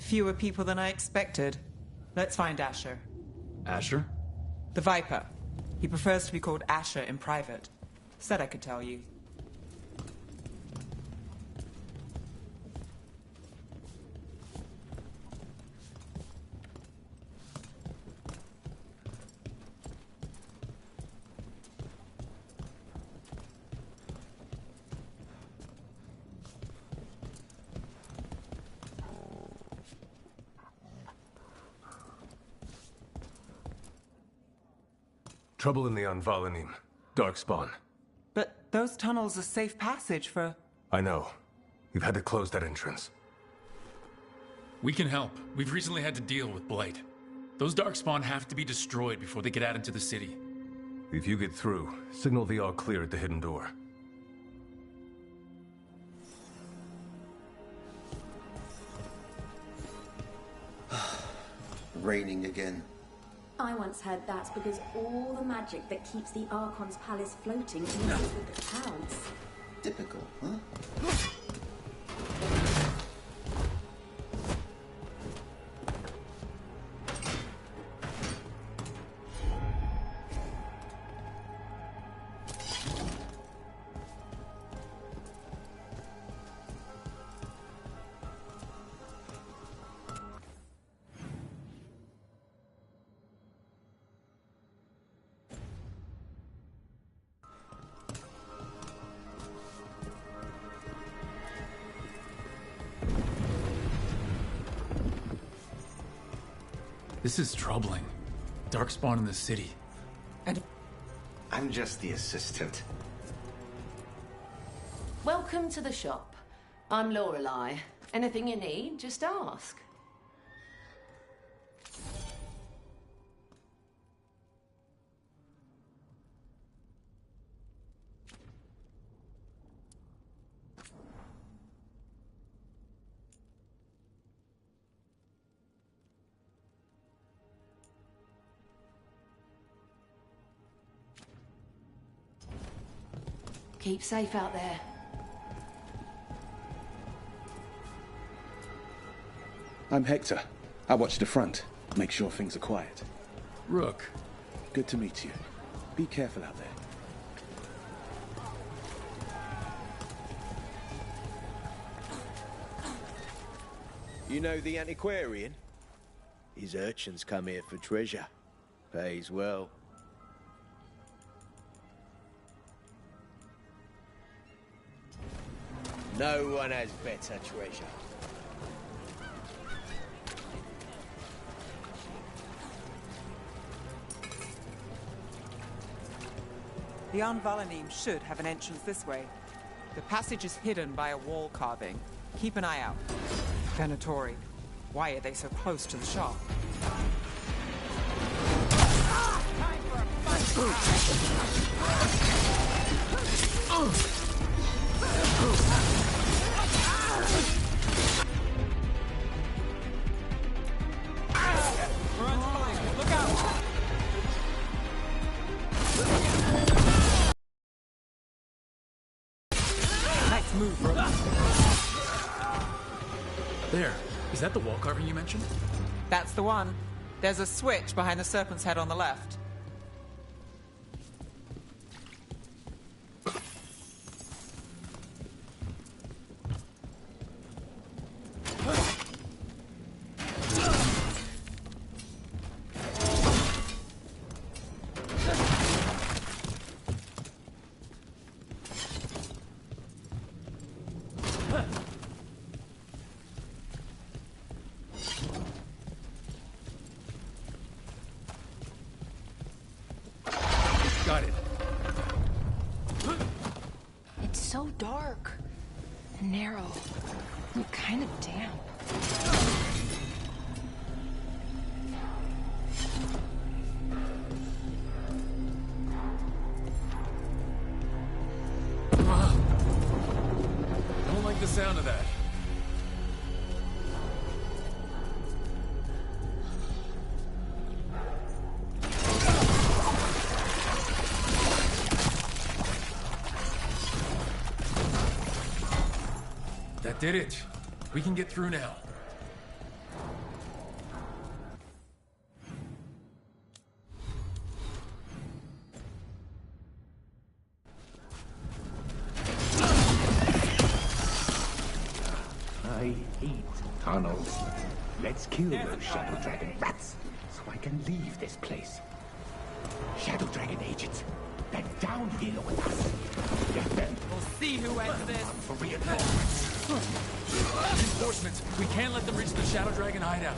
Fewer people than I expected. Let's find Asher. Asher? The Viper. He prefers to be called Asher in private. Said I could tell you. Trouble in the Anvalanim. Darkspawn. But those tunnels are safe passage for... I know. We've had to close that entrance. We can help. We've recently had to deal with Blight. Those Darkspawn have to be destroyed before they get out into the city. If you get through, signal the all clear at the hidden door. Raining again. I once heard that's because all the magic that keeps the Archon's palace floating mixes with the clouds. Typical, huh? This is troubling. Darkspawn in the city. And... I'm just the assistant. Welcome to the shop. I'm Lorelei. Anything you need, just ask. Keep safe out there. I'm Hector. I watch the front. Make sure things are quiet. Rook. Good to meet you. Be careful out there. You know the antiquarian? His urchins come here for treasure. Pays well. No one has better treasure. The Anvalanim should have an entrance this way. The passage is hidden by a wall carving. Keep an eye out. Venatori. Why are they so close to the shop? Time for a fight! We're on fire. Look out! Nice move, bro. There. Is that the wall carving you mentioned? That's the one. There's a switch behind the serpent's head on the left. Got it. It's so dark and narrow and kind of damp. Don't like the sound of that. That did it. We can get through now. I hate tunnels. Let's kill those Shadow Dragon rats so I can leave this place. Shadow Dragon agents, they're down here with us. Get them. We'll see who ends this. For reinforcements. Reinforcements! We can't let them reach the Shadow Dragon hideout.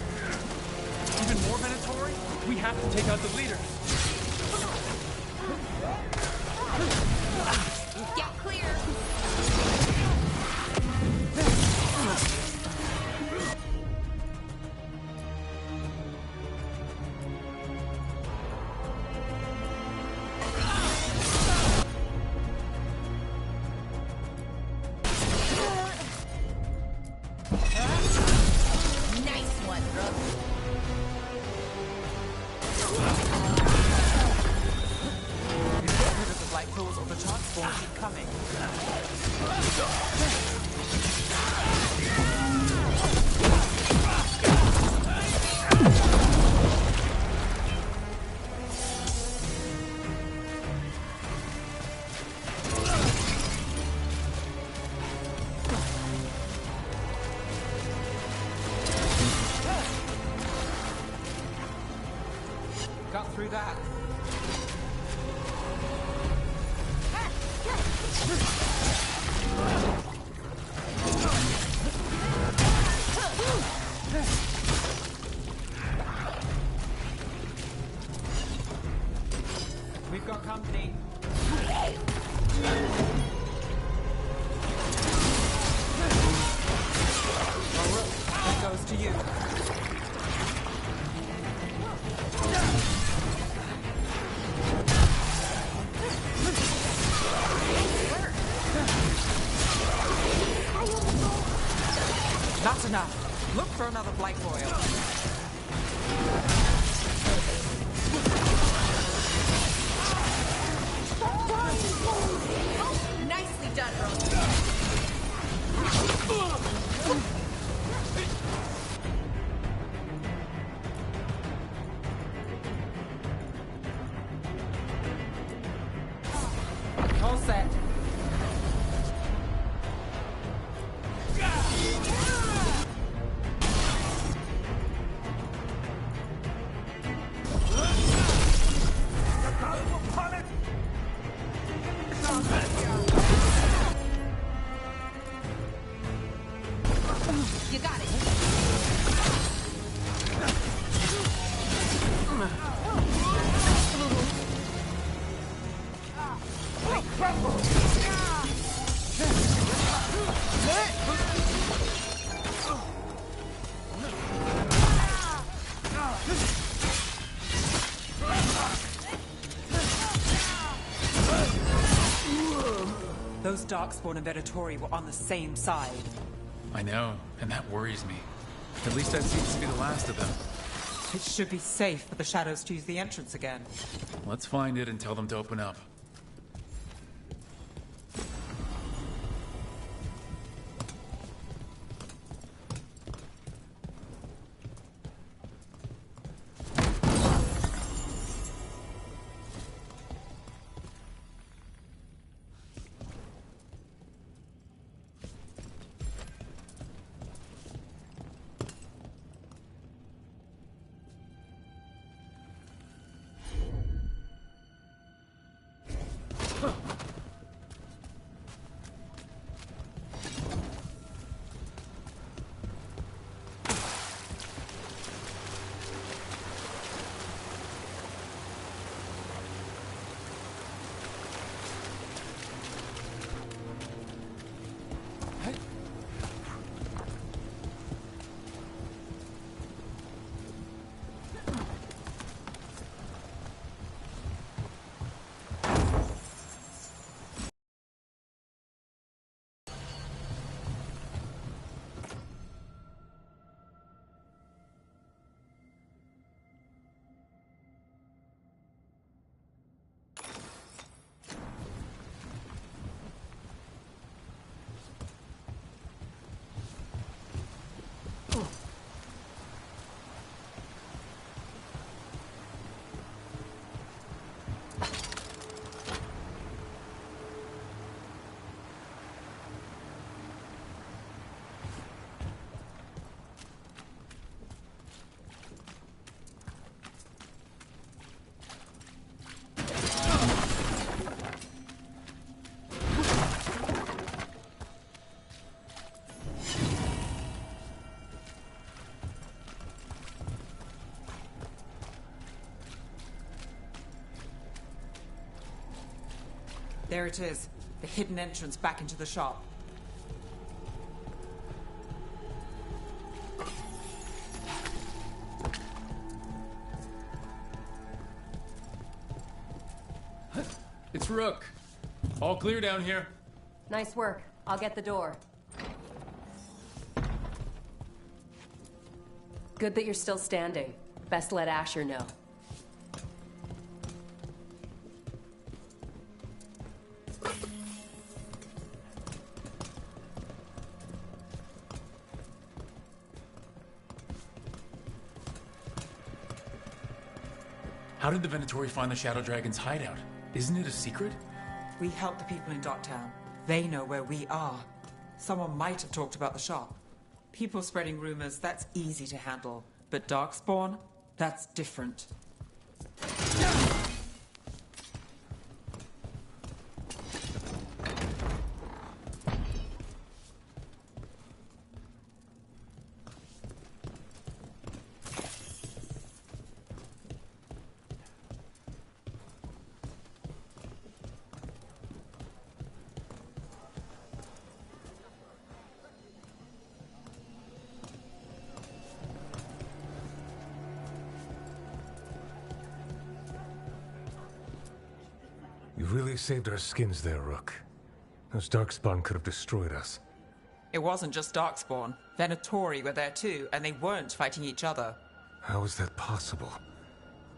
Even more Venatori? We have to take out the leader. Get clear. Nice one, bro. Get rid of the black pools or the chance spawn keep coming. Got through that. We've got company. That goes to you. Not enough. Look for another blight royal. Nicely done, bro. All set. You got it. Those Darkspawn and Venatori were on the same side. I know, and that worries me. At least that seems to be the last of them. It should be safe for the shadows to use the entrance again. Let's find it and tell them to open up. There it is. The hidden entrance back into the shop. It's Rook. All clear down here. Nice work. I'll get the door. Good that you're still standing. Best let Asher know. How did the Venatori find the Shadow Dragon's hideout? Isn't it a secret? We help the people in Docktown. They know where we are. Someone might have talked about the shop. People spreading rumors, that's easy to handle. But Darkspawn, that's different. You really saved our skins there, Rook. Those Darkspawn could have destroyed us. It wasn't just Darkspawn. Venatori were there too, and they weren't fighting each other. How is that possible?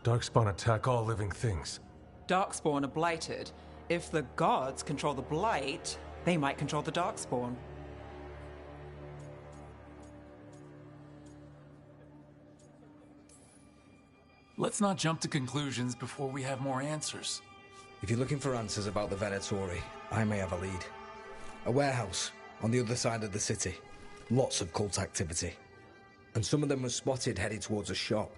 Darkspawn attack all living things. Darkspawn are blighted. If the gods control the blight, they might control the Darkspawn. Let's not jump to conclusions before we have more answers. If you're looking for answers about the Venatori, I may have a lead. A warehouse on the other side of the city. Lots of cult activity. And some of them were spotted headed towards a shop.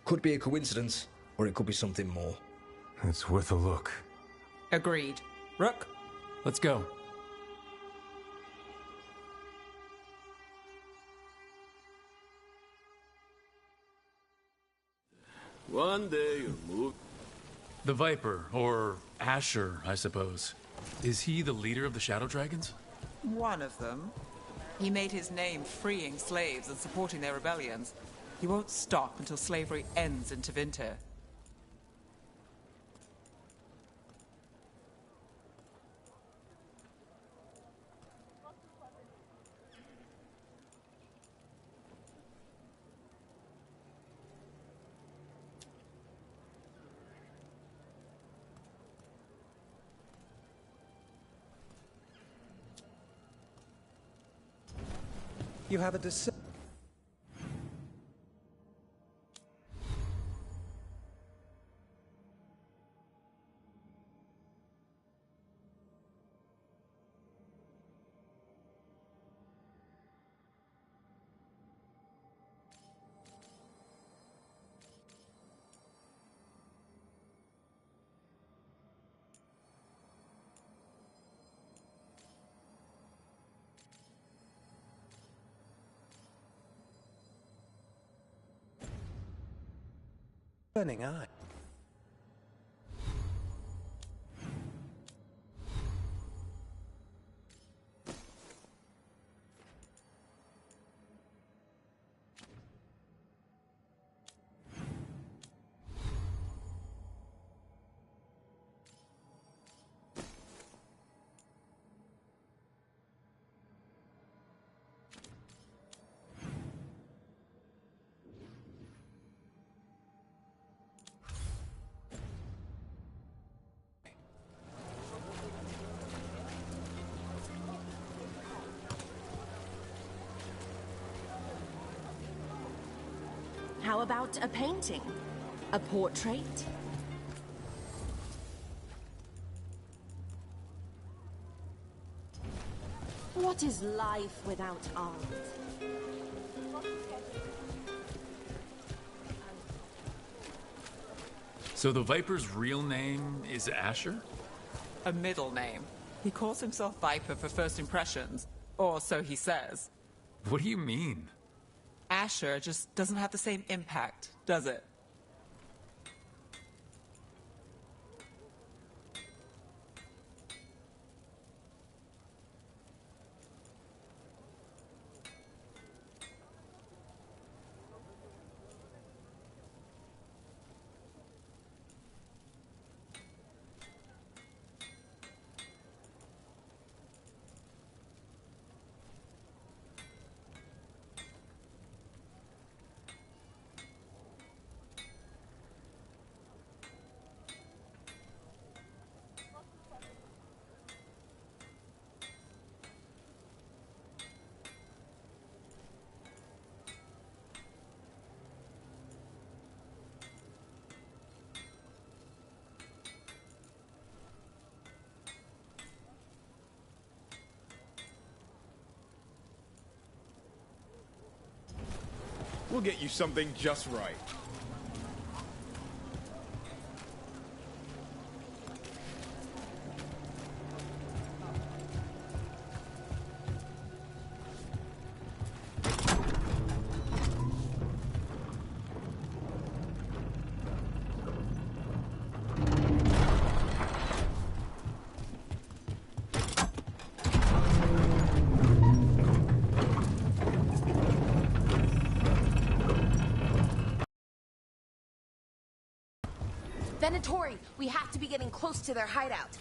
Could be a coincidence, or it could be something more. It's worth a look. Agreed. Rook? Let's go. One day you'll move. The Viper, or Asher, I suppose. Is he the leader of the Shadow Dragons? One of them. He made his name freeing slaves and supporting their rebellions. He won't stop until slavery ends in Tevinter. You have a decision. Burning eye. How about a painting? A portrait? What is life without art? So the Viper's real name is Asher? A middle name. He calls himself Viper for first impressions, or so he says. What do you mean? Asher just doesn't have the same impact, does it? We'll get you something just right. Venatori, we have to be getting close to their hideout.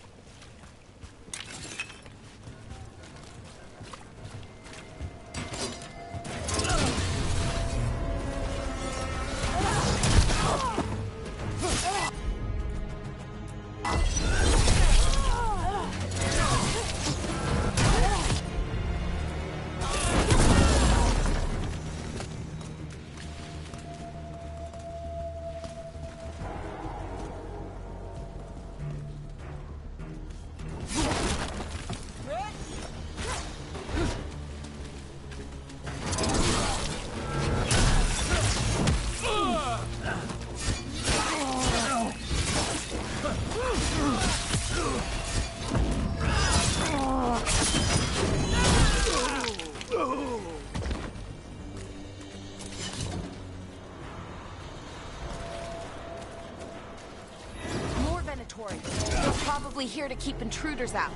They're probably here to keep intruders out.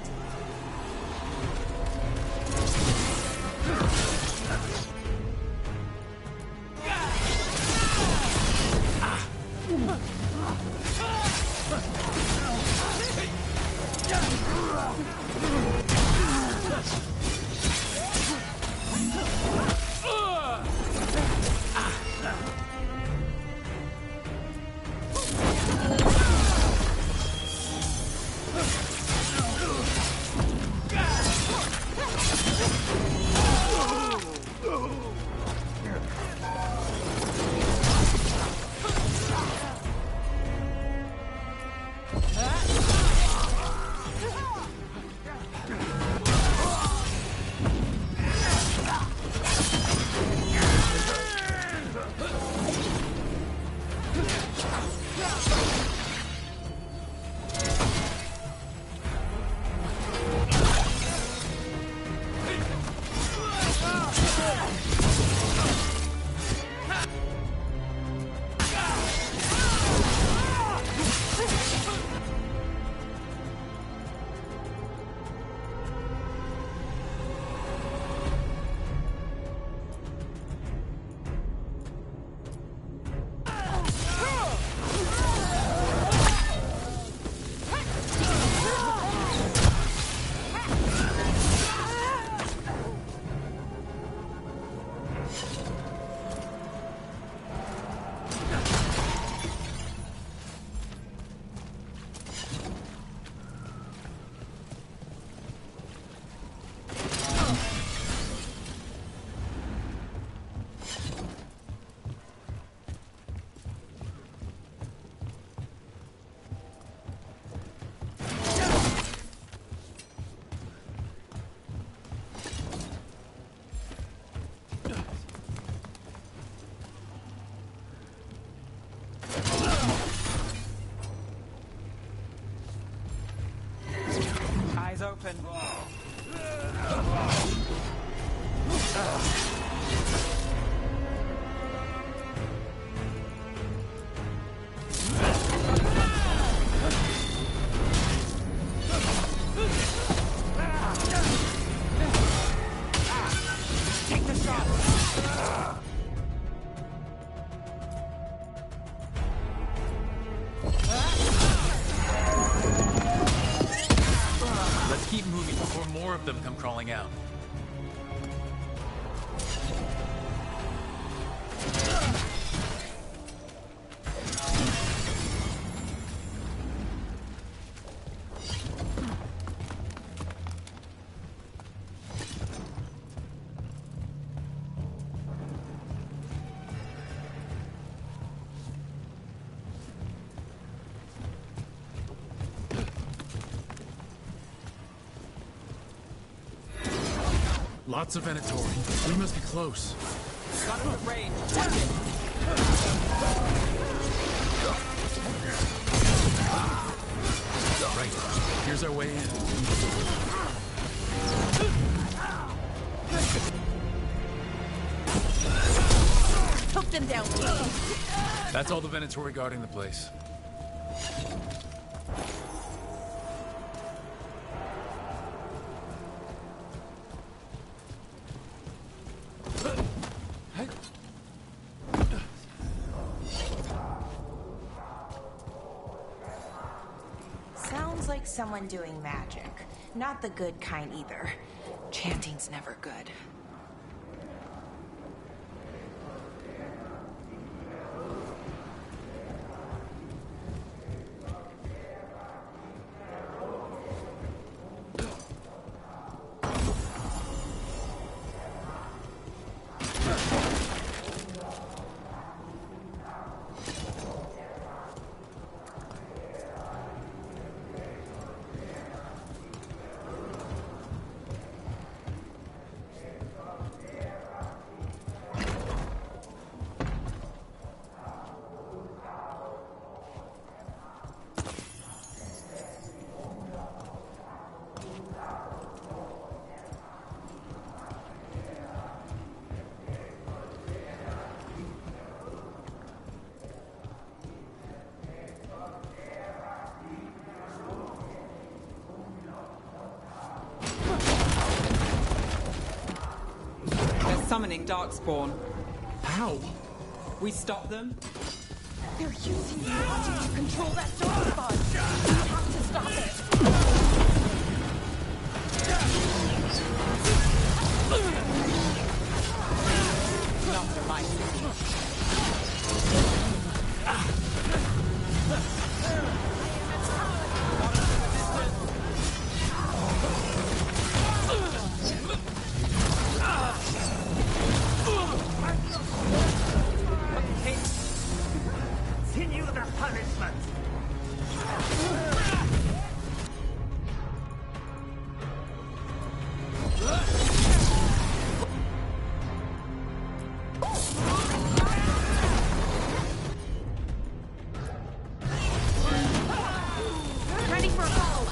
Eyes open. Take the shot. Let's keep moving before more of them come crawling out. Lots of Venatori. We must be close. Got him at range. Watch it. Right. Here's our way in. Took them down. That's all the Venatori guarding the place. Sounds like someone doing magic. Not the good kind either. Chanting's never good. Summoning Darkspawn. How? We stop them? They're using the magic to control that Darkspawn. We have to stop it. Not for my city. Continue the punishment! Ready for a follow-up.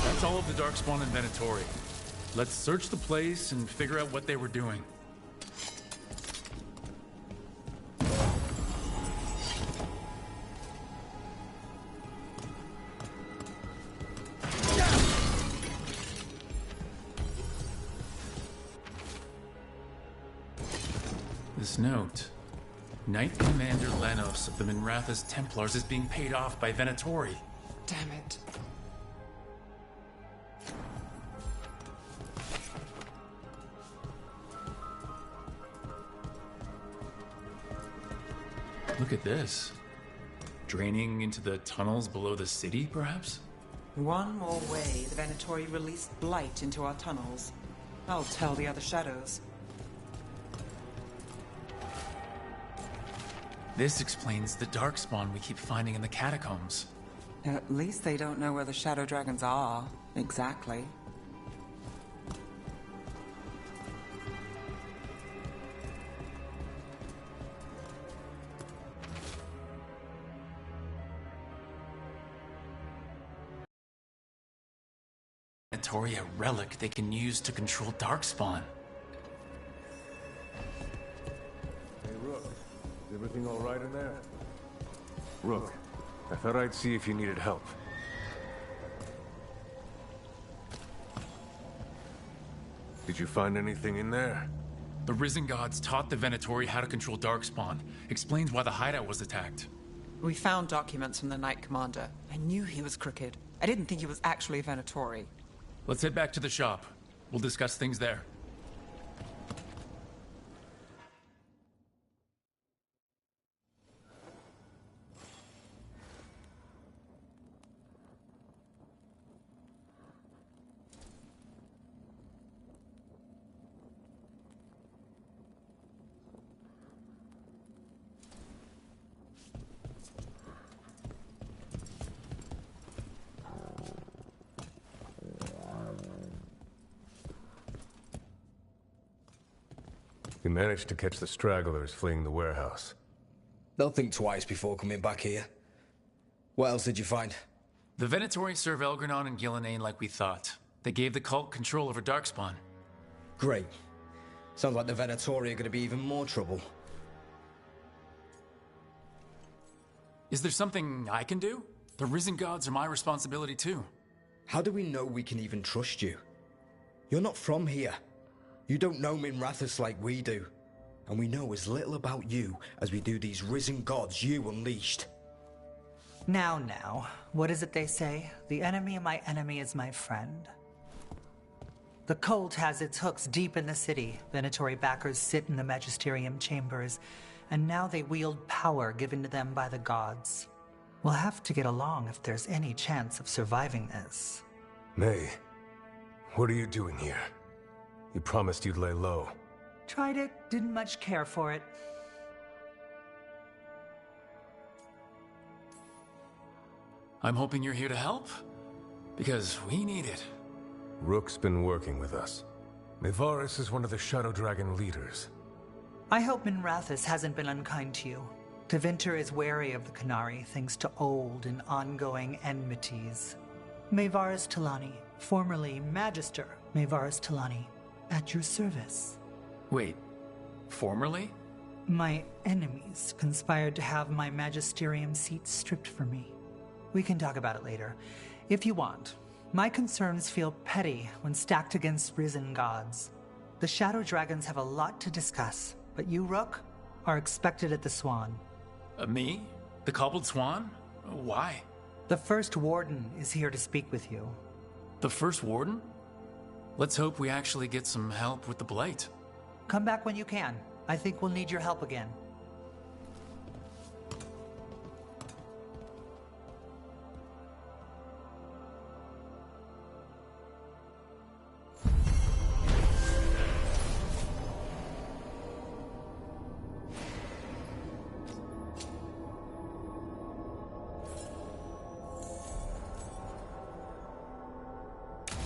That's all of the Darkspawn and Venatori. Let's search the place and figure out what they were doing. This note. Knight Commander Lenos of the Minratha's Templars is being paid off by Venatori. Damn it. Look at this. Draining into the tunnels below the city, perhaps? One more way the Venatori released blight into our tunnels. I'll tell the other shadows. This explains the Darkspawn we keep finding in the catacombs. At least they don't know where the Shadow Dragons are, exactly. Venatori a relic they can use to control Darkspawn. Hey, Rook. Is everything all right in there? Rook, I thought I'd see if you needed help. Did you find anything in there? The Risen Gods taught the Venatori how to control Darkspawn. Explains why the hideout was attacked. We found documents from the Knight Commander. I knew he was crooked. I didn't think he was actually a Venatori. Let's head back to the shop. We'll discuss things there. We managed to catch the stragglers fleeing the warehouse. They'll think twice before coming back here. What else did you find? The Venatori serve Elgranon and Gillenane like we thought. They gave the cult control over Darkspawn. Great. Sounds like the Venatori are going to be even more trouble. Is there something I can do? The Risen Gods are my responsibility too. How do we know we can even trust you? You're not from here. You don't know Minrathous like we do. And we know as little about you as we do these Risen Gods you unleashed. Now, what is it they say? The enemy of my enemy is my friend. The cult has its hooks deep in the city. Venatori backers sit in the Magisterium chambers, and now they wield power given to them by the gods. We'll have to get along if there's any chance of surviving this. May, what are you doing here? You promised you'd lay low. Tried it, didn't much care for it. I'm hoping you're here to help, because we need it. Rook's been working with us. Mevaris is one of the Shadow Dragon leaders. I hope Minrathous hasn't been unkind to you. Tevinter is wary of the Qunari, thanks to old and ongoing enmities. Mevaris Talani, formerly Magister Mevaris Talani, at your service. Wait, formerly? My enemies conspired to have my magisterium seat stripped from me. We can talk about it later, if you want. My concerns feel petty when stacked against risen gods. The Shadow Dragons have a lot to discuss, but you, Rook, are expected at the Swan. Me? The Cobbled Swan? Why? The First Warden is here to speak with you. The First Warden? Let's hope we actually get some help with the Blight. Come back when you can. I think we'll need your help again.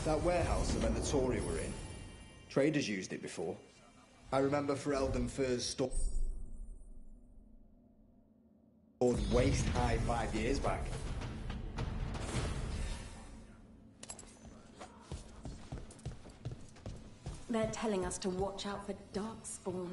That warehouse the Venatori were in. Traders used it before. I remember Ferelden Fur's stored waist high 5 years back. They're telling us to watch out for Darkspawn.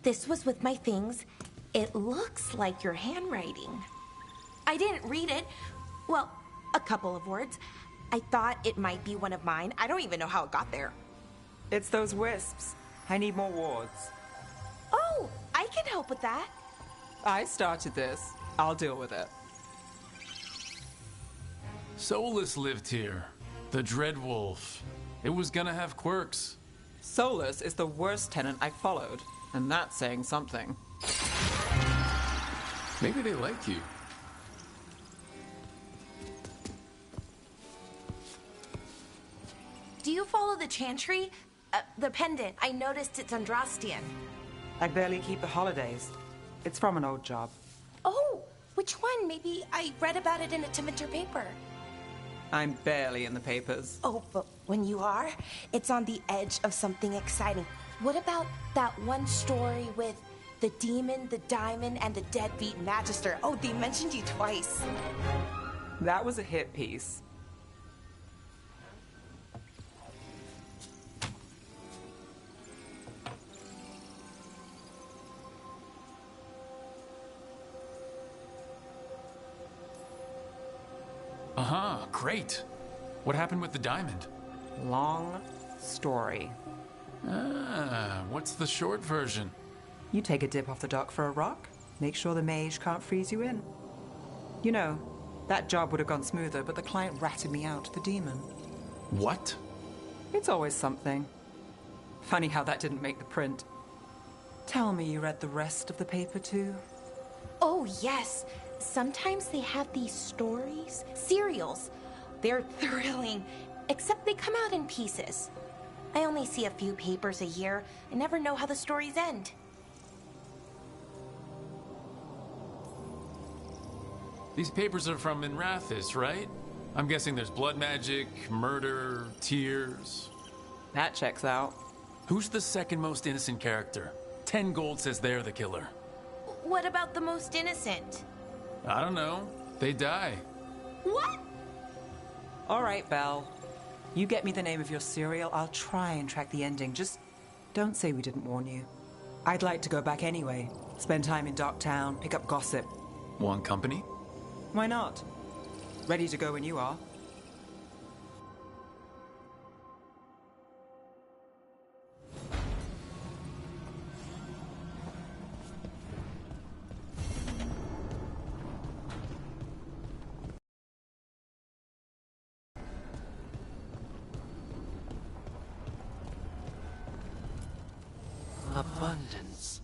this was with my things. It looks like your handwriting. I didn't read it. Well, a couple of words. I thought it might be one of mine. I don't even know how it got there. It's those wisps. I need more wards. Oh, I can help with that. I started this. I'll deal with it. Solus lived here. The Dreadwolf. It was gonna have quirks. Solus is the worst tenant I followed, and that's saying something. Maybe they like you. Do you follow the chantry? The pendant. I noticed it's Andrastian. I barely keep the holidays. It's from an old job. Oh, which one? Maybe I read about it in a Timenter paper. I'm barely in the papers. Oh, but when you are, it's on the edge of something exciting. What about that one story with the demon, the diamond, and the deadbeat magister? Oh, they mentioned you twice. That was a hit piece. Great. What happened with the diamond? Long story. What's the short version? You take a dip off the dock for a rock, make sure the mage can't freeze you in. You know, that job would have gone smoother, but the client ratted me out to the demon. What? It's always something. Funny how that didn't make the print. Tell me you read the rest of the paper too? Oh, yes. Sometimes they have these stories, serials. They're thrilling, except they come out in pieces. I only see a few papers a year. I never know how the stories end. These papers are from Inrathis, right? I'm guessing there's blood magic, murder, tears. That checks out. Who's the second most innocent character? 10 gold says they're the killer. What about the most innocent? I don't know. They die. What? All right, Belle. You get me the name of your serial, I'll try and track the ending. Just don't say we didn't warn you. I'd like to go back anyway. Spend time in Docktown, pick up gossip. Want company? Why not? Ready to go when you are. Abundance.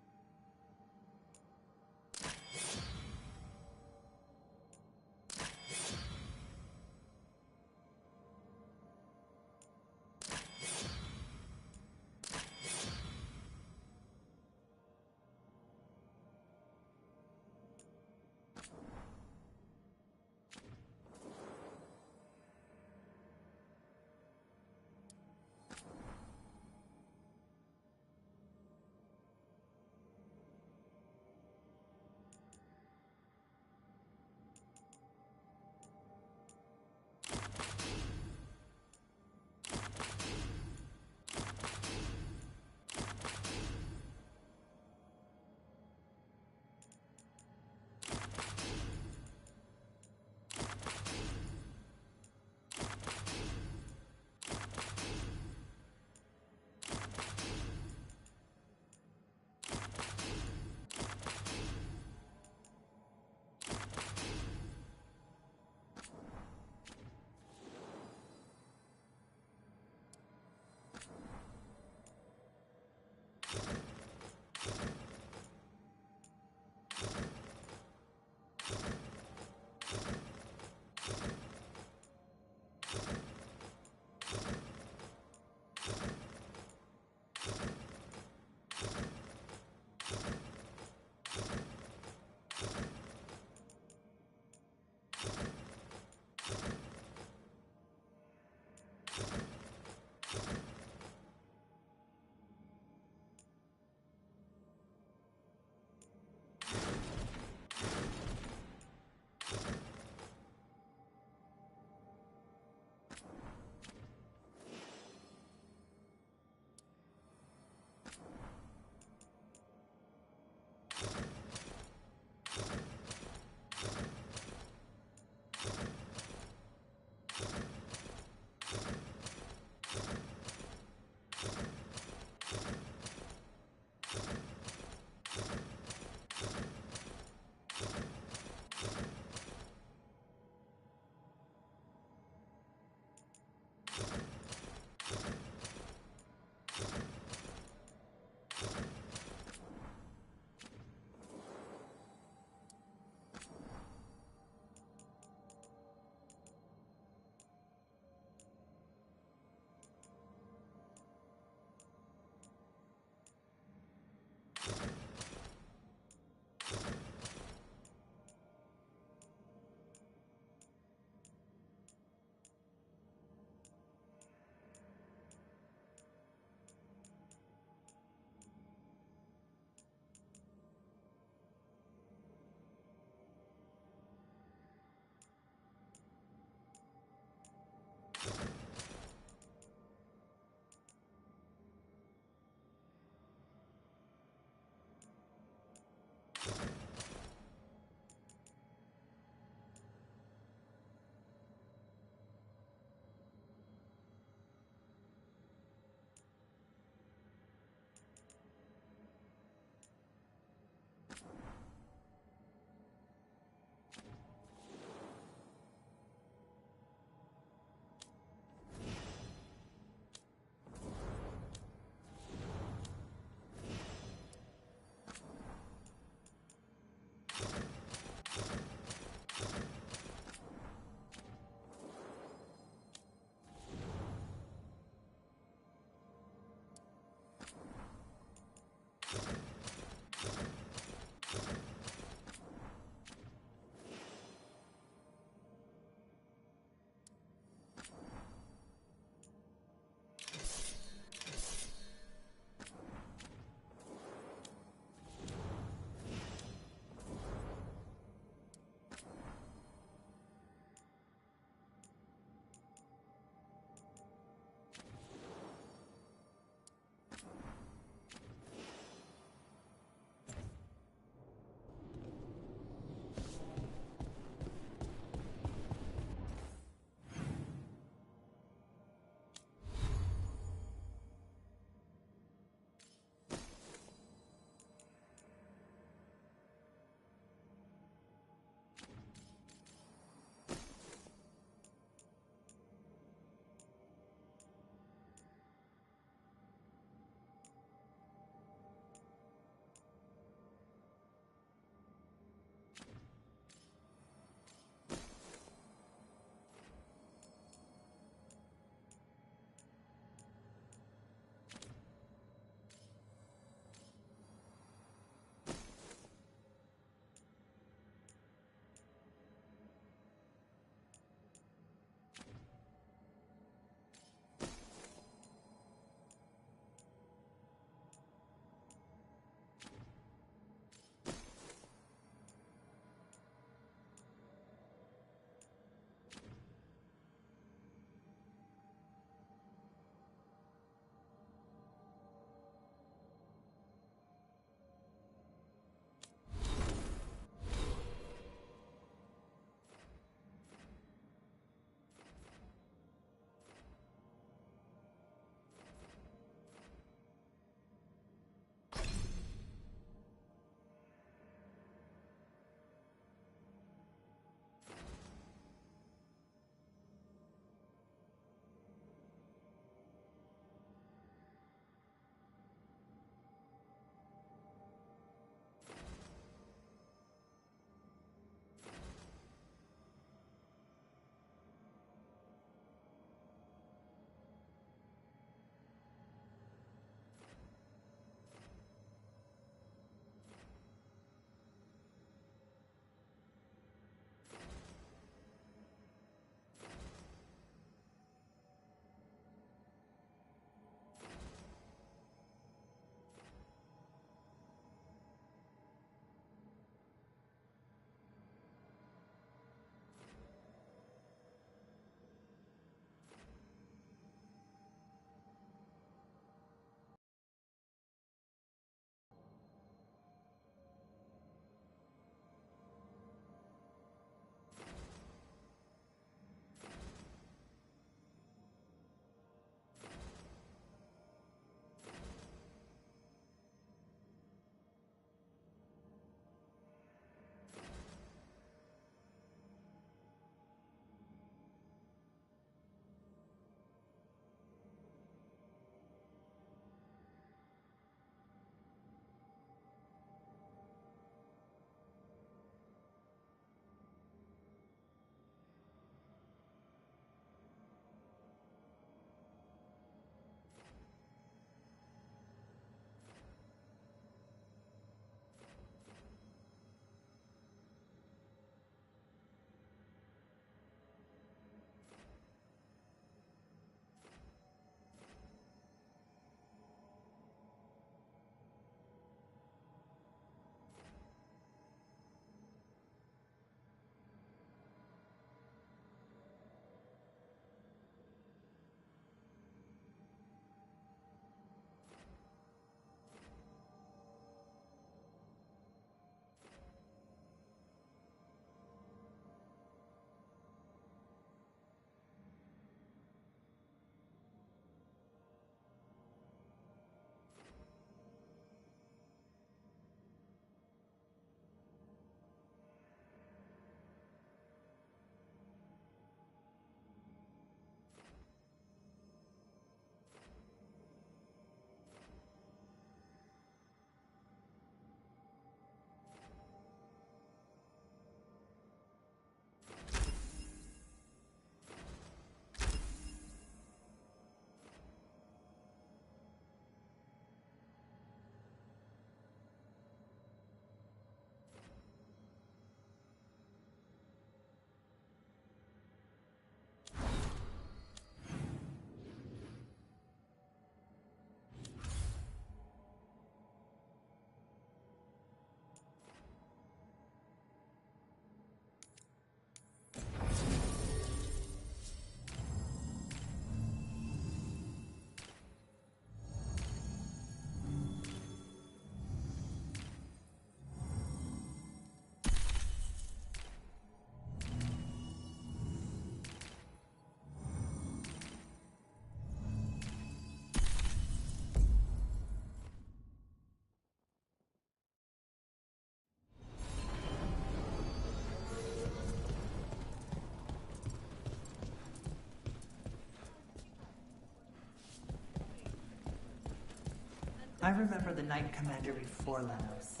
I remember the Knight Commander before Lenos.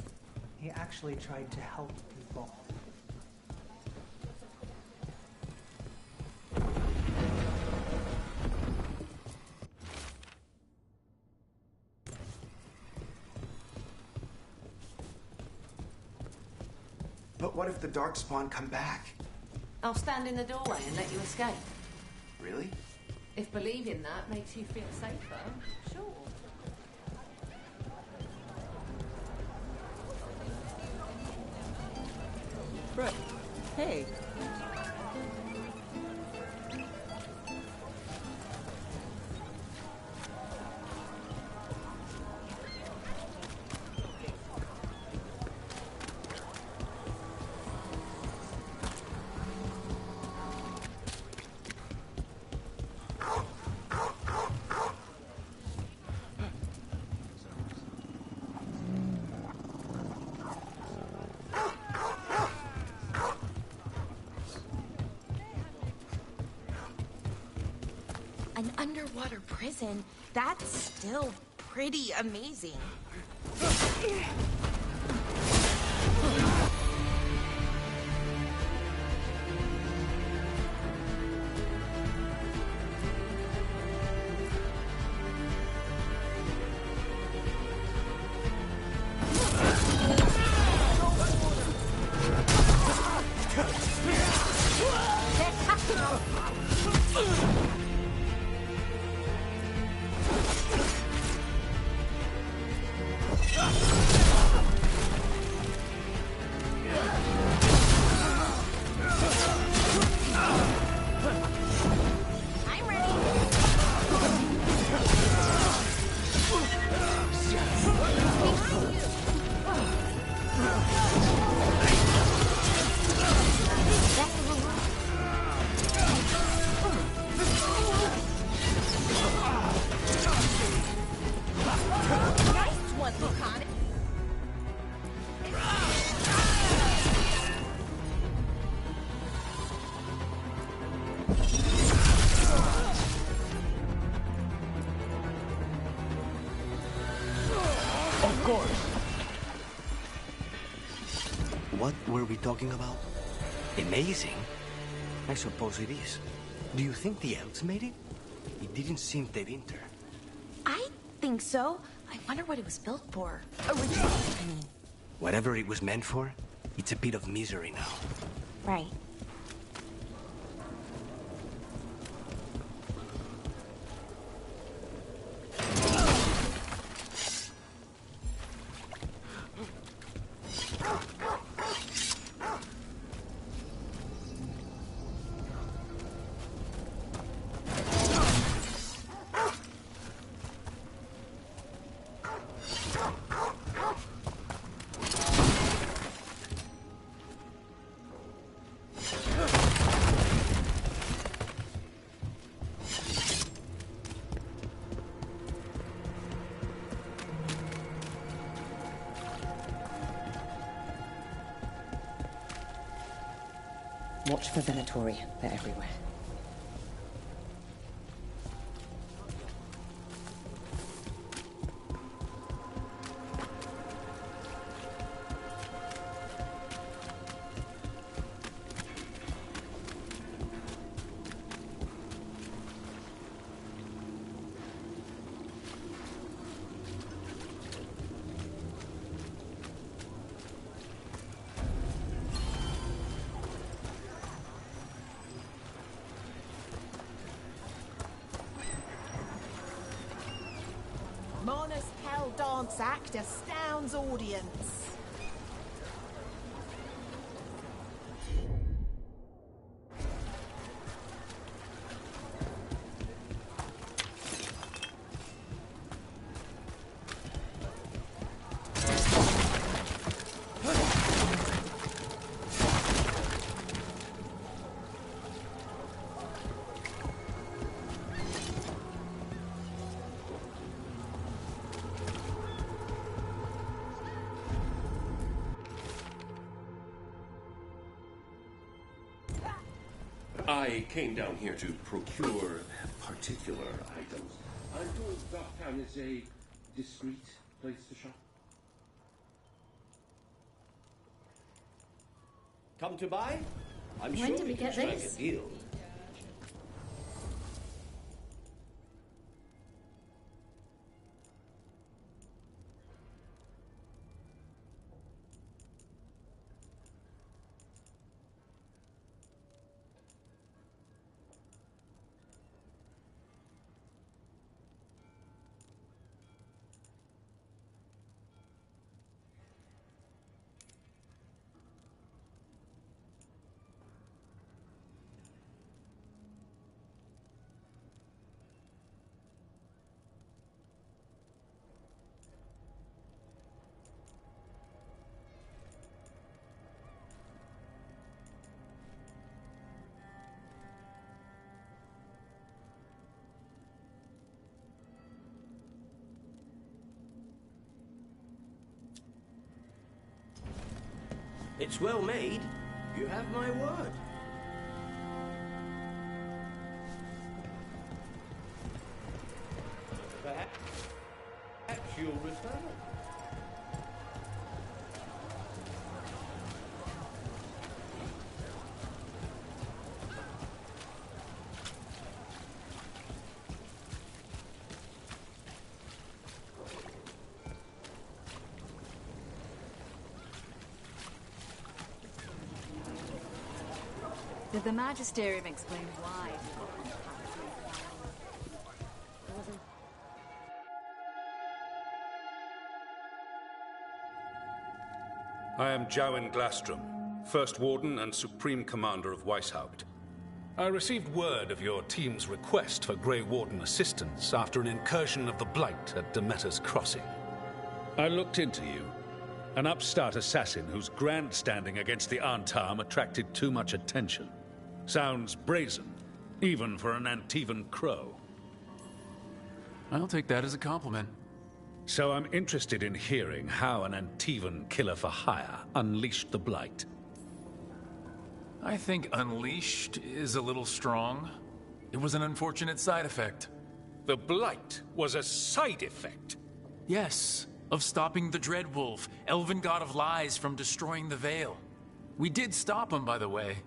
He actually tried to help people. But what if the Darkspawn come back? I'll stand in the doorway and let you escape. Really? If believing that makes you feel safer, sure. Right. Hey. An underwater prison? That's still pretty amazing. What were we talking about? Amazing? I suppose it is. Do you think the elves made it? It didn't seem de winter. I think so. I wonder what it was built for. Originally, I mean. Whatever it was meant for, it's a bit of misery now. Right. Watch for Venatori. They're everywhere. Mona's Hell Dance Act astounds audience. I came down here to procure particular items. I'm told Darktown is a discreet place to shop. Come to buy? I'm When sure did we can get strike this? a deal. It's well made. You have my word. Perhaps you'll return. Did the Magisterium explain why? I am Jowen Glastrom, First Warden and Supreme Commander of Weishaupt. I received word of your team's request for Grey Warden assistance after an incursion of the Blight at Demeter's Crossing. I looked into you. An upstart assassin whose grandstanding against the Antarm attracted too much attention. Sounds brazen, even for an Antivan crow. I'll take that as a compliment. So I'm interested in hearing how an Antivan killer for hire unleashed the Blight. I think unleashed is a little strong. It was an unfortunate side effect. The Blight was a side effect? Yes, of stopping the Dreadwolf, elven god of lies, from destroying the Veil. We did stop him, by the way.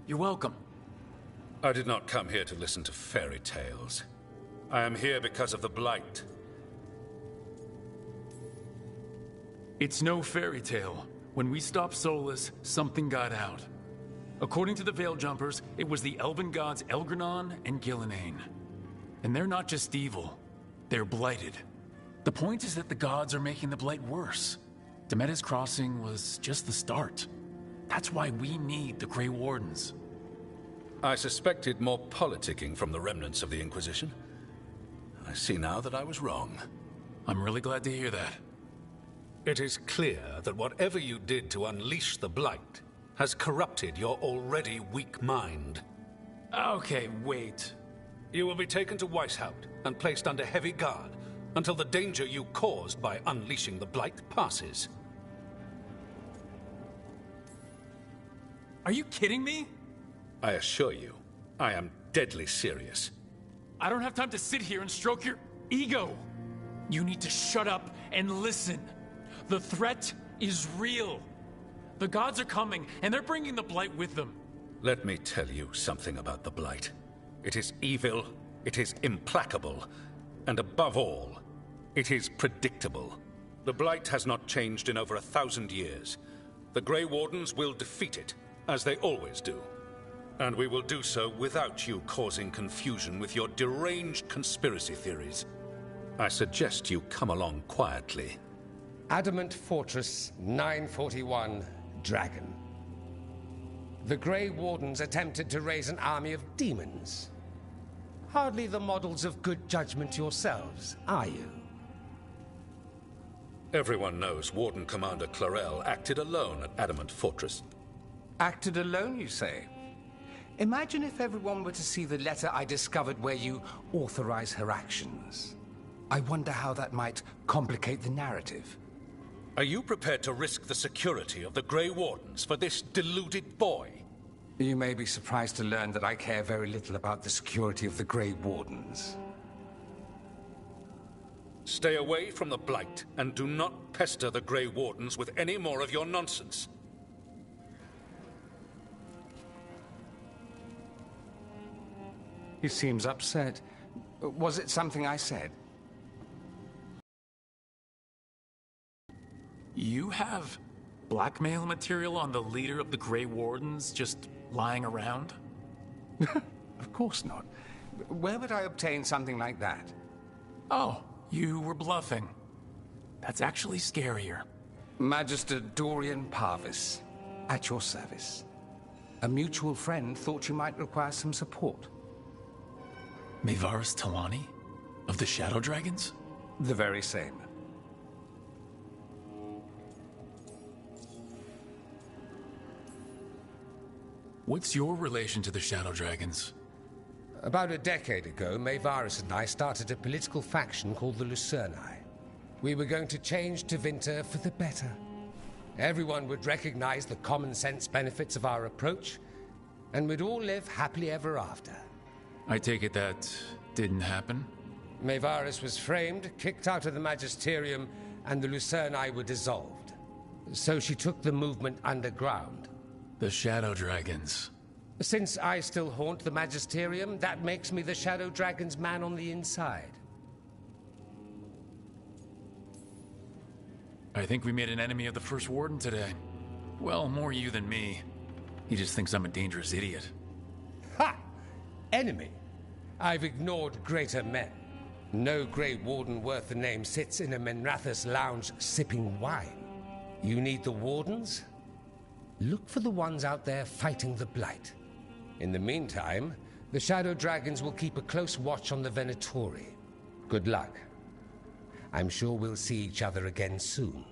You're welcome. I did not come here to listen to fairy tales. I am here because of the Blight. It's no fairy tale. When we stopped Solus, something got out. According to the Veil Jumpers, it was the elven gods Elgranon and Gillenane. And they're not just evil. They're blighted. The point is that the gods are making the Blight worse. Demeter's Crossing was just the start. That's why we need the Grey Wardens. I suspected more politicking from the remnants of the Inquisition. I see now that I was wrong. I'm really glad to hear that. It is clear that whatever you did to unleash the Blight has corrupted your already weak mind. Okay, wait. You will be taken to Weishaupt and placed under heavy guard until the danger you caused by unleashing the Blight passes. Are you kidding me? I assure you, I am deadly serious. I don't have time to sit here and stroke your ego. You need to shut up and listen. The threat is real. The gods are coming, and they're bringing the Blight with them. Let me tell you something about the Blight. It is evil, it is implacable, and above all, it is predictable. The Blight has not changed in over 1,000 years. The Grey Wardens will defeat it, as they always do. And we will do so without you causing confusion with your deranged conspiracy theories. I suggest you come along quietly. Adamant Fortress 941, Dragon. The Grey Wardens attempted to raise an army of demons. Hardly the models of good judgment yourselves, are you? Everyone knows Warden Commander Clarel acted alone at Adamant Fortress. Acted alone, you say? Imagine if everyone were to see the letter I discovered where you authorize her actions. I wonder how that might complicate the narrative. Are you prepared to risk the security of the Grey Wardens for this deluded boy? You may be surprised to learn that I care very little about the security of the Grey Wardens. Stay away from the Blight, and do not pester the Grey Wardens with any more of your nonsense. He seems upset. Was it something I said? You have blackmail material on the leader of the Grey Wardens just lying around? Of course not. Where would I obtain something like that? Oh, you were bluffing. That's actually scarier. Magister Dorian Parvis, at your service. A mutual friend thought you might require some support. Maevaris Talani? Of the Shadow Dragons? The very same. What's your relation to the Shadow Dragons? About a decade ago, Maevaris and I started a political faction called the Lucerni. We were going to change Tevinter for the better. Everyone would recognize the common sense benefits of our approach, and we'd all live happily ever after. I take it that didn't happen? Maevaris was framed, kicked out of the Magisterium, and the Lucerni were dissolved. So she took the movement underground. The Shadow Dragons. Since I still haunt the Magisterium, that makes me the Shadow Dragon's man on the inside. I think we made an enemy of the First Warden today. Well, more you than me. He just thinks I'm a dangerous idiot. Ha! Enemy? I've ignored greater men. No Grey Warden worth the name sits in a Menrathus lounge sipping wine. You need the Wardens? Look for the ones out there fighting the Blight. In the meantime, the Shadow Dragons will keep a close watch on the Venatori. Good luck. I'm sure we'll see each other again soon.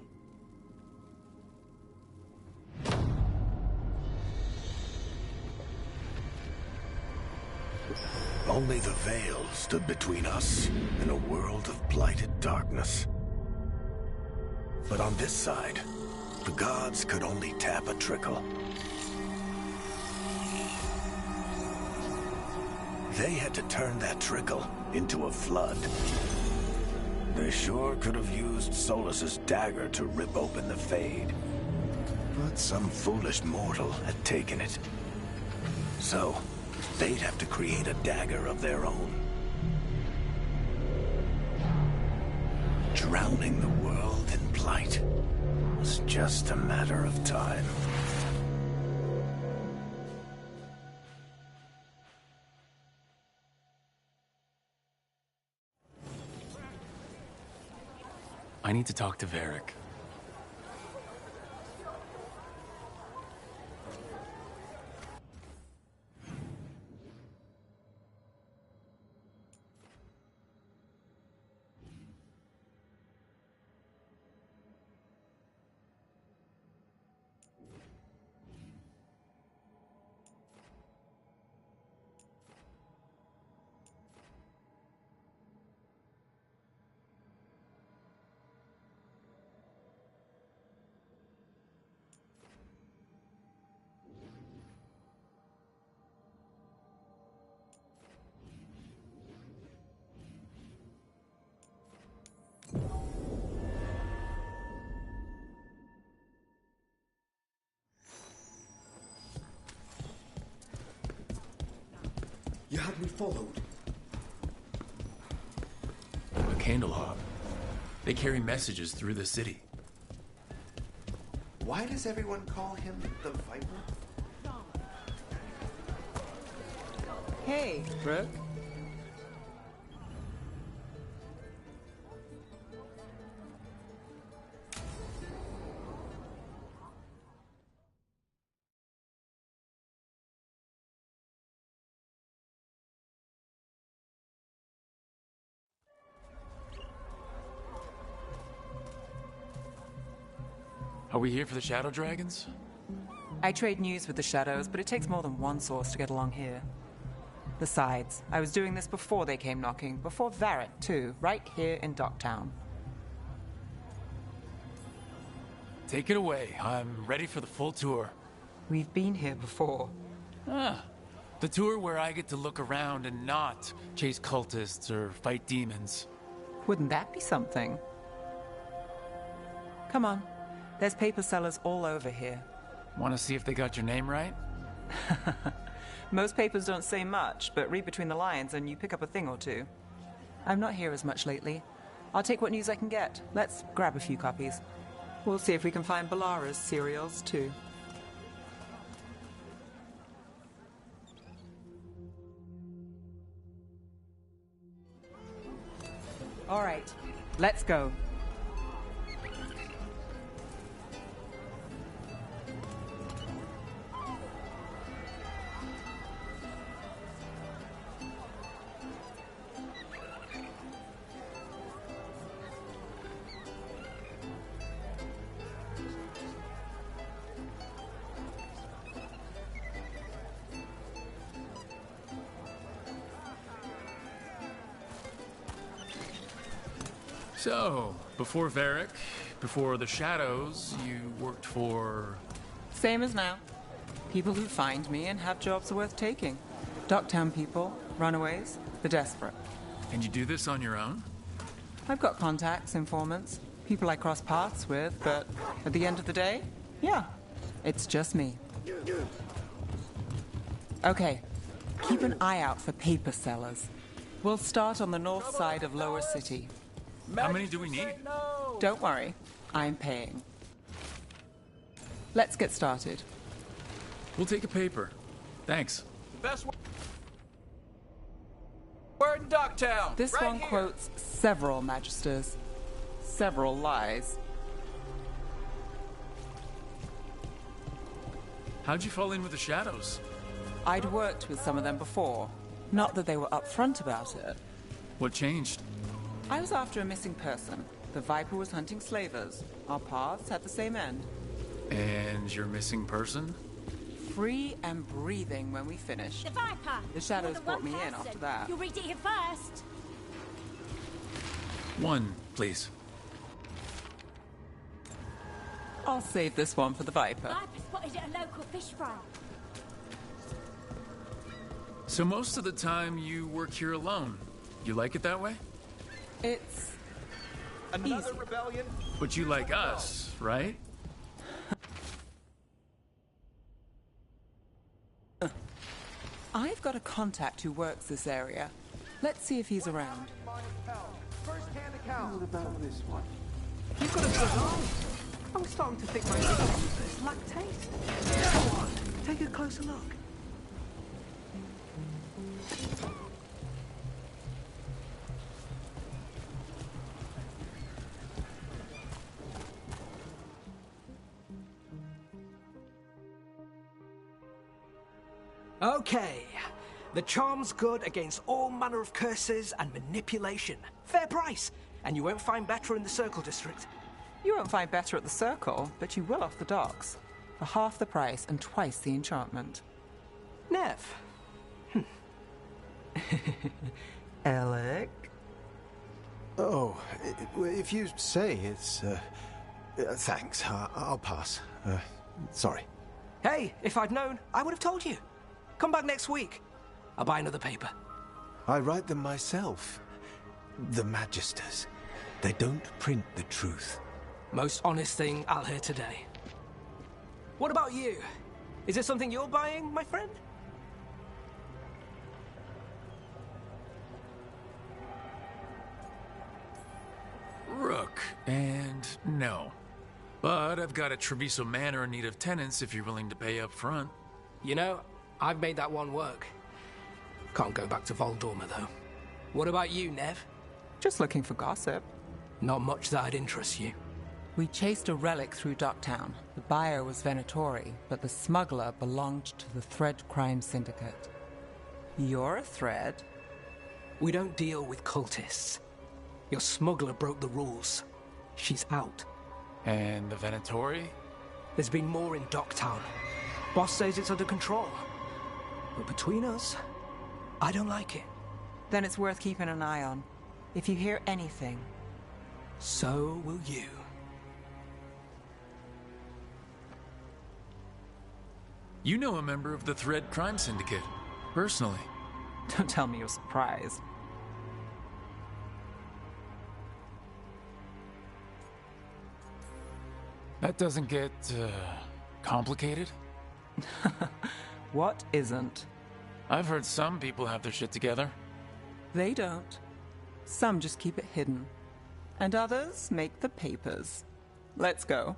Only the Veil stood between us and a world of blighted darkness. But on this side, the gods could only tap a trickle. They had to turn that trickle into a flood. They sure could have used Solus's dagger to rip open the Fade. But some foolish mortal had taken it. So, they'd have to create a dagger of their own. Drowning the world in blight was just a matter of time. I need to talk to Varric. You had me followed. A candelabra. They carry messages through the city. Why does everyone call him the Viper? Hey, Brooke. Are we here for the Shadow Dragons? I trade news with the Shadows, but it takes more than one source to get along here. Besides, I was doing this before they came knocking, before Varric, too, right here in Docktown. Take it away. I'm ready for the full tour. We've been here before. Ah, the tour where I get to look around and not chase cultists or fight demons. Wouldn't that be something? Come on. There's paper sellers all over here. Want to see if they got your name right? Most papers don't say much, but read between the lines and you pick up a thing or two. I'm not here as much lately. I'll take what news I can get. Let's grab a few copies. We'll see if we can find Balara's serials, too. All right, let's go. So, before Varric, before the Shadows, you worked for... Same as now. People who find me and have jobs worth taking. Docktown people, runaways, the desperate. And you do this on your own? I've got contacts, informants, people I cross paths with, but at the end of the day, yeah, it's just me. Okay, keep an eye out for paper sellers. We'll start on the north side of Lower City. How many do we need? Don't worry, I'm paying. Let's get started. We'll take a paper. Thanks. Best word in Docktown. This right one here. quotes several magisters, several lies. How'd you fall in with the Shadows? I'd worked with some of them before. Not that they were upfront about it. What changed? I was after a missing person. The Viper was hunting slavers. Our paths had the same end. And your missing person? Free and breathing when we finished. The Viper! The Shadows More than brought one me in person. after that. You'll read it here first. One, please. I'll save this one for the Viper. Viper spotted at a local fish fry. So most of the time you work here alone. You like it that way? It's Another easy. rebellion. But you like us, right? I've got a contact who works this area. Let's see if he's around. First-hand account. What about this one? You've got a good eye. I'm starting to think my is lactate. Come on, take a closer look. Okay. The charm's good against all manner of curses and manipulation. Fair price. And you won't find better in the Circle District. You won't find better at the Circle, but you will off the docks. For half the price and twice the enchantment. Nev. Alec? Oh, if you say it's... thanks. I'll pass. Sorry. Hey, if I'd known, I would have told you. Come back next week. I'll buy another paper. I write them myself. The Magisters. They don't print the truth. Most honest thing I'll hear today. What about you? Is there something you're buying, my friend? Rook, and no. But I've got a Treviso Manor in need of tenants if you're willing to pay up front. You know, I've made that one work. Can't go back to Voldorma, though. What about you, Nev? Just looking for gossip. Not much that'd interest you. We chased a relic through Docktown. The buyer was Venatori, but the smuggler belonged to the Thread Crime Syndicate. You're a Thread? We don't deal with cultists. Your smuggler broke the rules. She's out. And the Venatori? There's been more in Docktown. Boss says it's under control. But between us, I don't like it. Then it's worth keeping an eye on. If you hear anything... So will you. You know a member of the Thread Crime Syndicate, personally. Don't tell me you're surprised. That doesn't get, complicated? What isn't? I've heard some people have their shit together. They don't. Some just keep it hidden. And others make the papers. Let's go.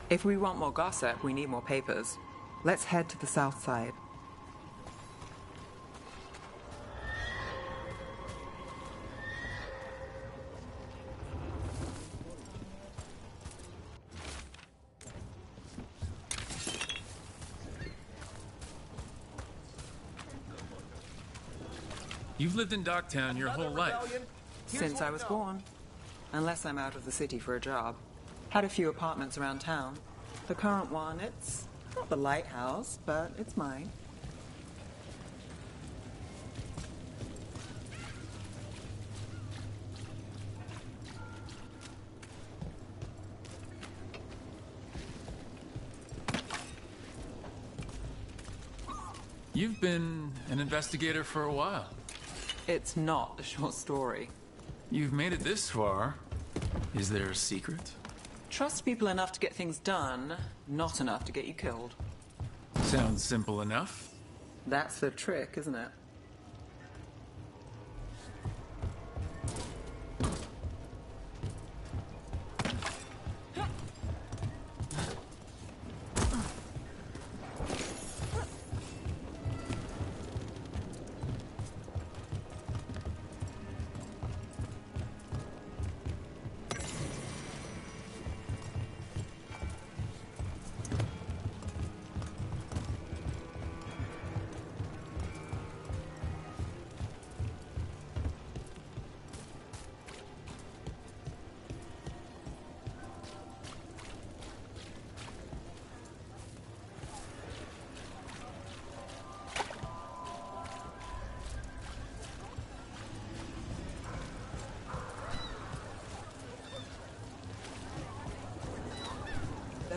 If we want more gossip, we need more papers. Let's head to the south side. You've lived in Docktown your whole life. Since I was born. Unless I'm out of the city for a job. Had a few apartments around town. The current one, it's not the lighthouse, but it's mine. You've been an investigator for a while. It's not a short story. You've made it this far. Is there a secret? Trust people enough to get things done, not enough to get you killed. Sounds simple enough. That's the trick, isn't it?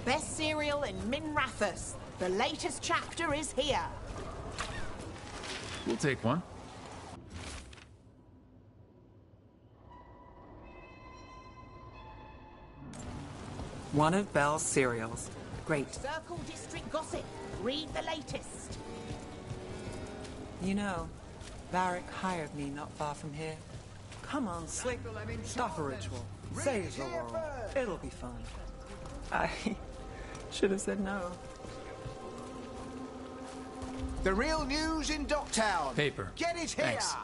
Best cereal in Minrathous. The latest chapter is here. We'll take one. One of Belle's cereals. Great. Circle District Gossip. Read the latest. You know, Varric hired me not far from here. Come on, Slick. Stop a ritual. Save the world. It'll be fun. I should have said no. The real news in Docktown. Paper. Get it here. Thanks.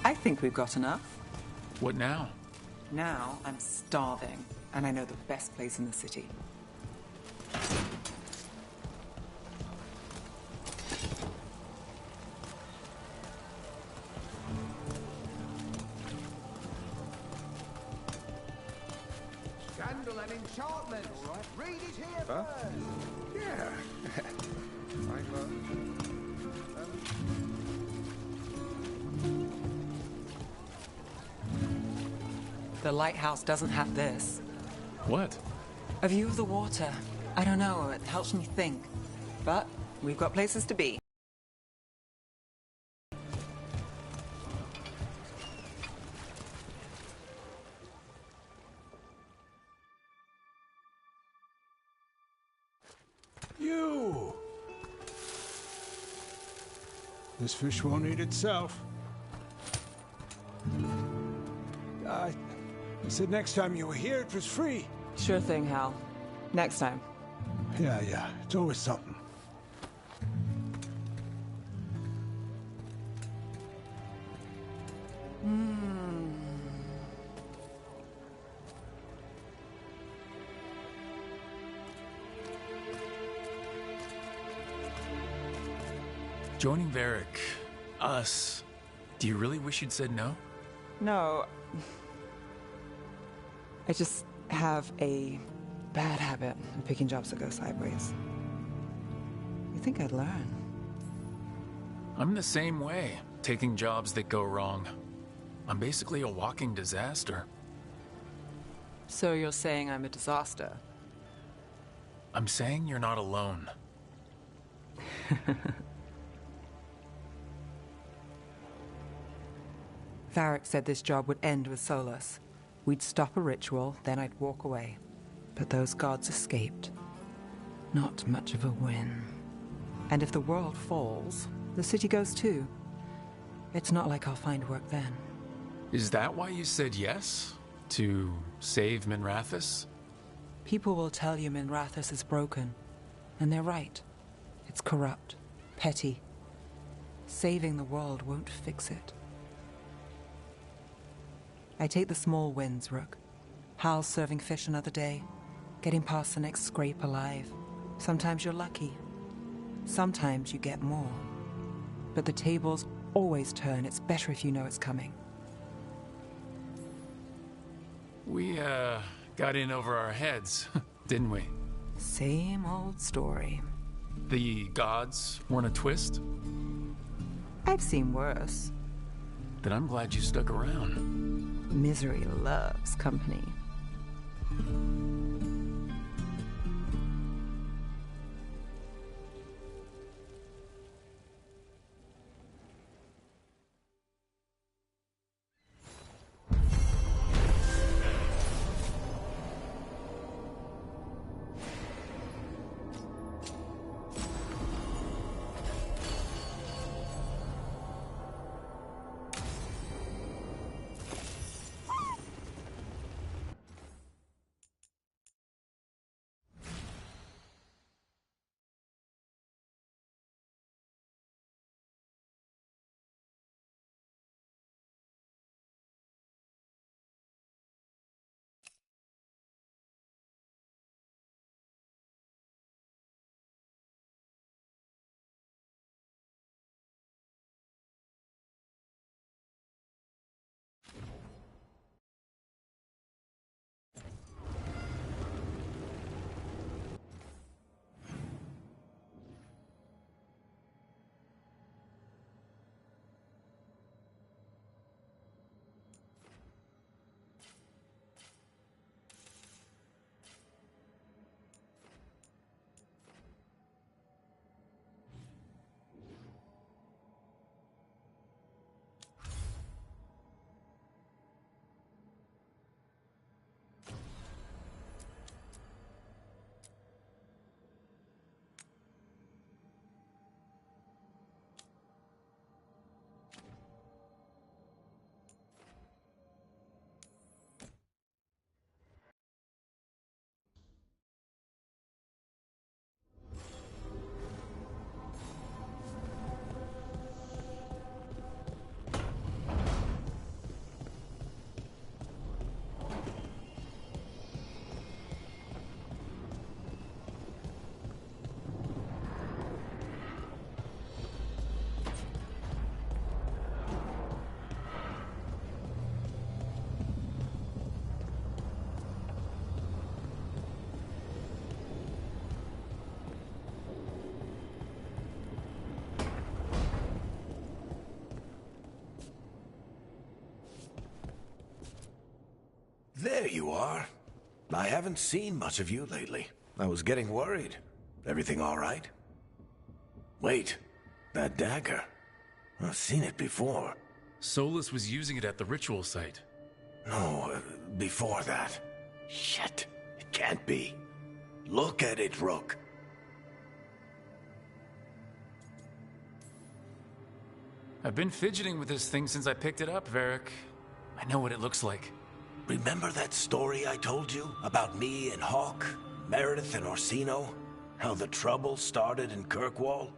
I think we've got enough. What now? Now I'm starving, and I know the best place in the city. Scandal and enchantment. All right. Read it here Huh? first. Yeah. The lighthouse doesn't have this. What? A view of the water. I don't know, it helps me think. But we've got places to be. You! This fish won't eat itself. I said next time you were here, it was free. Sure thing, Hal. Next time. Yeah, it's always something. Joining Varric, us, do you really wish you'd said no? No. I just have a bad habit of picking jobs that go sideways. You think I'd learn? I'm the same way, taking jobs that go wrong. I'm basically a walking disaster. So you're saying I'm a disaster? I'm saying you're not alone. Varric said this job would end with Solus. We'd stop a ritual, then I'd walk away. But those gods escaped. Not much of a win. And if the world falls, the city goes too. It's not like I'll find work then. Is that why you said yes? To save Minrathous? People will tell you Minrathous is broken. And they're right. It's corrupt. Petty. Saving the world won't fix it. I take the small wins, Rook. Hal serving fish another day. Getting past the next scrape alive. Sometimes you're lucky. Sometimes you get more. But the tables always turn. It's better if you know it's coming. We, got in over our heads, didn't we? Same old story. The gods weren't a twist? I've seen worse. Then I'm glad you stuck around. Misery loves company. There you are. I haven't seen much of you lately. I was getting worried. Everything all right? Wait, that dagger. I've seen it before. Solus was using it at the ritual site. No, before that. Shit, it can't be. Look at it, Rook. I've been fidgeting with this thing since I picked it up, Varric. I know what it looks like. Remember that story I told you about me and Hawk, Meredith and Orsino? How the trouble started in Kirkwall?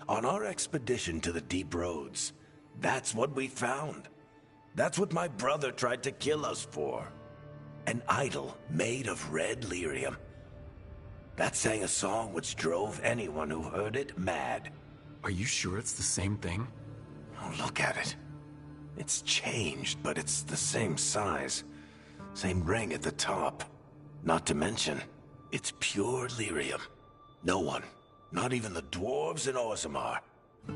On our expedition to the Deep Roads, that's what we found. That's what my brother tried to kill us for. An idol made of red lyrium. That sang a song which drove anyone who heard it mad. Are you sure it's the same thing? Oh, look at it. It's changed, but it's the same size. Same ring at the top. Not to mention, it's pure lyrium. No one, not even the dwarves in Orzammar,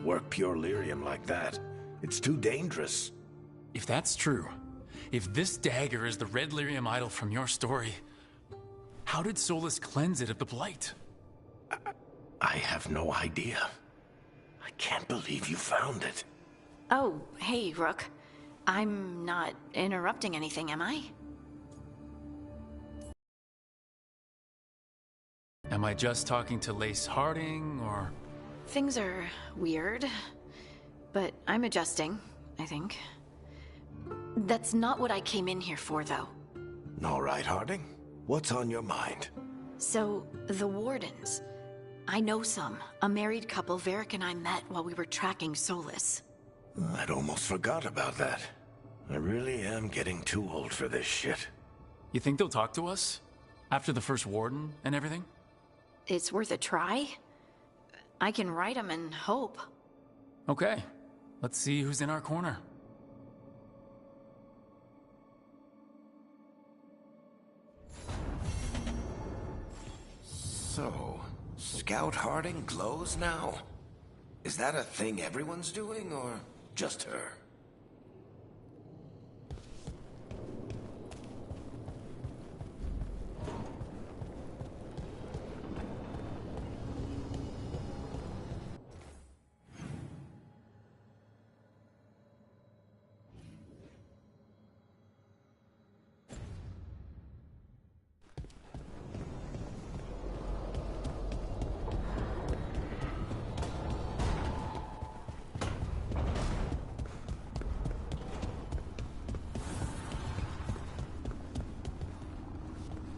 work pure lyrium like that. It's too dangerous. If that's true, if this dagger is the red lyrium idol from your story, how did Solus cleanse it of the blight? I have no idea. I can't believe you found it. Oh, hey, Rook. I'm not interrupting anything, am I? Am I just talking to Lace Harding, or...? Things are weird, but I'm adjusting, I think. That's not what I came in here for, though. All right, Harding. What's on your mind? So, the Wardens. I know some. A married couple Varric and I met while we were tracking Solus. I'd almost forgot about that. I really am getting too old for this shit. You think they'll talk to us? After the first Warden and everything? It's worth a try. I can write them and hope. Okay. Let's see who's in our corner. So, Scout Harding glows now? Is that a thing everyone's doing, or just her?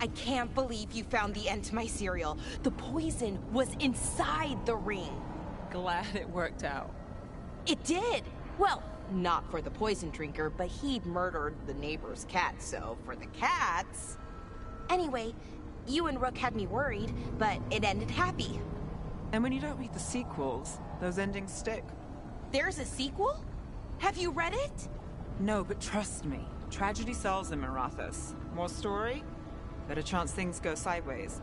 I can't believe you found the end to my cereal. The poison was inside the ring. Glad it worked out. It did. Well, not for the poison drinker, but he'd murdered the neighbor's cat, so for the cats... Anyway, you and Rook had me worried, but it ended happy. And when you don't read the sequels, those endings stick. There's a sequel? Have you read it? No, but trust me. Tragedy sells in Marathas. More story? Better chance things go sideways.